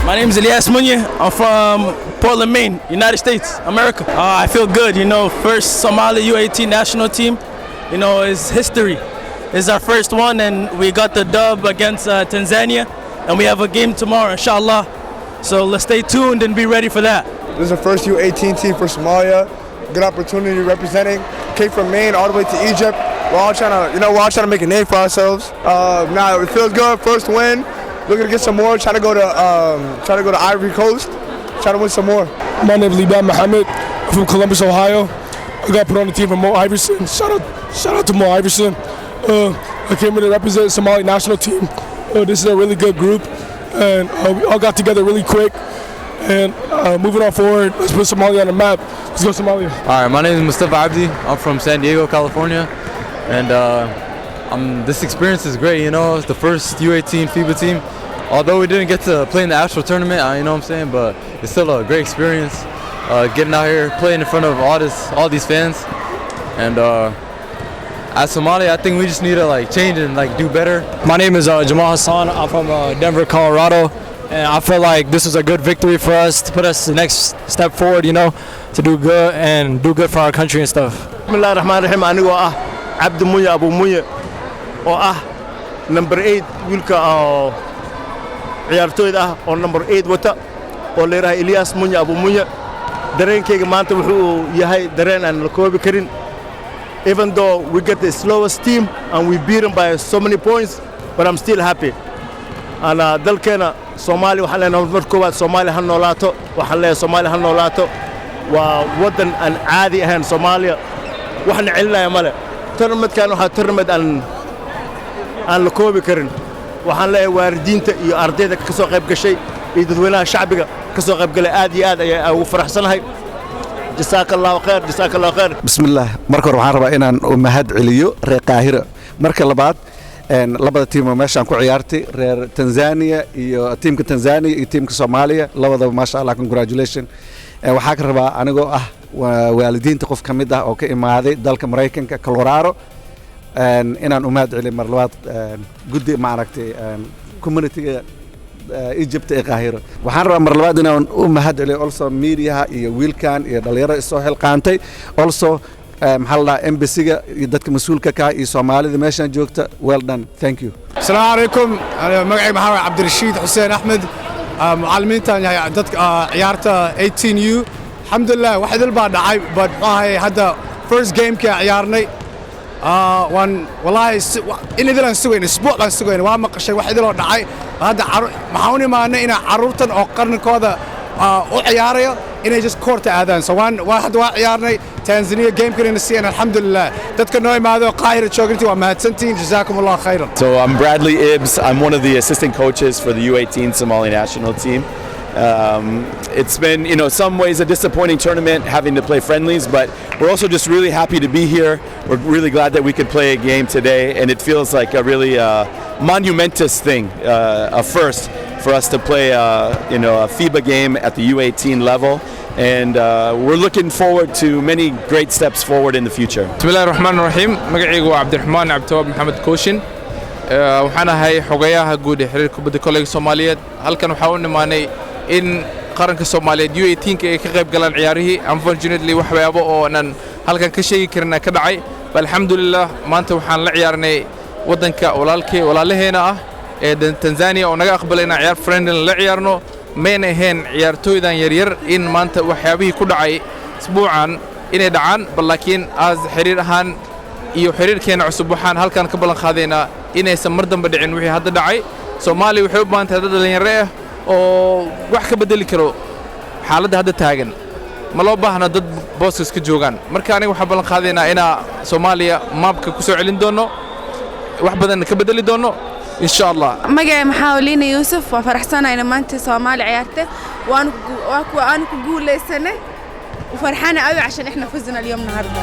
My name is Elias Munye. I'm from Portland, Maine, United States, America. I feel good, first Soomaaliya U18 national team, is history. It's our first one, and we got the dub against Tanzania, and we have a game tomorrow, inshallah. So let's stay tuned and be ready for that. This is the first U18 team for Somalia. Good opportunity representing. Came from Maine all the way to Egypt. We're all trying to make a name for ourselves. Now it feels good. First win. Looking to get some more. Trying to go to Ivory Coast. Trying to win some more. My name is Liban Mohammed. I'm from Columbus, Ohio. I got put on the team for Mo Iverson. Shout out to Mo Iverson. I came in to represent the Somali national team. This is a really good group, and we all got together really quick. And moving on forward, let's put Somalia on the map. Let's go Somalia. All right, my name is Mustafa Abdi. I'm from San Diego, California, and this experience is great. It's the first U18 FIBA team. Although we didn't get to play in the actual tournament, but it's still a great experience. Getting out here, playing in front of all these fans, and as Somalia, I think we just need to change and do better. My name is Jamal Hassan. I'm from Denver, Colorado, and I feel like this is a good victory for us to put us the next step forward. To do good and do good for our country and stuff. Bismillahir Rahmanir Rahim. Anigu Abdi Munya Abu Munya oo number 8 wiilka ciyaartooyda oo number 8 wata oo leerahay Elias Munya Abu Munya. Dareenkayga maanta wuxuu yahay dareen aan la koobi karin. Even though we get the slowest team and we beat them by so many points, but I'm still happy. And dalkeena Soomaaliya waxaan leenahay mar koowaad Soomaaliya ha noolaato. Waxaan leeyahay Soomaaliya ha noolaato. waa wadan aan caadi ahayn Soomaaliya waxna celinaya male tournament-kan waxa tournament aan la koobi karin waxaan leeyahay waalidiinta iyo ardayda ka soo qayb gashay iyo dadweynaha shacbiga ka soo qayb galay aad iyo aad ayaan ugu faraxsanahay jazakallahu khair bismillah marka hore waxaan rabaa inaan u mahad celiyo reer Qaahira marka labaad labada tiim oo meeshaan ku ciyaartay reer Tanzania iyo tiimka Tanzania iyo tiimka Soomaaliya labadaba masha Allah congratulations waxaa ka rabaa anigoo waalidiinta qof kamid ah oo ka imaaday dalka Mareykanka Colorado inaan u mahad celiyo mar labaad guddi maaragtay community-ga Egypt ee Qaahira waxaan rabaa mar labaad inaan u mahad celiyo also media iyo wiilkan iyo dhalinyarada soo helqaantay also محل امبسيغا dadka mas'uulka ka iyo Soomaalida meeshan joogta well done thank you السلام عليكم انا مغعي محمد عبد الرشيد حسين احمد معلمينتان dadka ciyaarta 18U الحمد لله واحد البا dhacay but waxa hada first game ka ciyaarnay وان والله in idin sugayn isbuuc baan sugayn waa maqashay wax idin oo dhacay hada maxaan imaanay in caruurtan oo qarnkooda u ciyaarayo inay just court aadaan so waan hada waa ciyaarnay Tanzania game كنا نسينا الحمد لله dadka noo imaado Qaahira joogintay waa mahadsantiin jazakumullahu khairan. So I'm Bradley Ibbs. I'm one of the assistant coaches for the U18 Somali national team. It's been, some ways a disappointing tournament having to play friendlies, but we're also just really happy to be here. We're really glad that we could play a game today, and it feels like a really monumentous thing, a first for us to play, a FIBA game at the U18 level. And we're looking forward to many great steps forward in the future. Bismillahir Rahmanir Rahim. Magacaygu waa Cabdiraxmaan Cabdiwaab Maxamed Kooshin. Waxaan ahay xogayaha guud ee xiriirka kubadda kolayga Soomaaliyeed. Halkan waxaa u nimaanay in qaranka Soomaaliyeed U18 ay ka qayb galaan ciyaarihii. Unfortunately waxyaabo oo aan halkan ka sheegi karin ka dhacay. Alxamdulillah maanta waxaan la ciyaarnay wadanka walaalaheena ah ee Tanzania oo naga aqbalayna ciyaar friendly la ciyaarno. mayna ahayn ciyaartooydan yaryar in maanta waxyaabihii ku dhacay isbuucan inay dhacaan laakiin aas xiriir ahaan iyo xiriirkeena cusub waxaan halkan ka balan qaadaynaa inaysan mar dambe dhicin wixii hadda dhacay Soomaaliya waxay u baahan tahay dad dhalinyaro ah oo wax ka bedeli karo xaaladda hadda taagan ma loo baahna dad bosses ka joogan marka aniga waxaan balan qaadaynaa ina Soomaaliya maabka ku soo celin doono wax badan ka bedeli doono إن شاء الله. مجا محاولين يوسف وفرحسنا إن ما أنت صومالي عيارته وأنا كقول لي سنة وفرحانة قوي عشان إحنا فزنا اليوم النهاردة.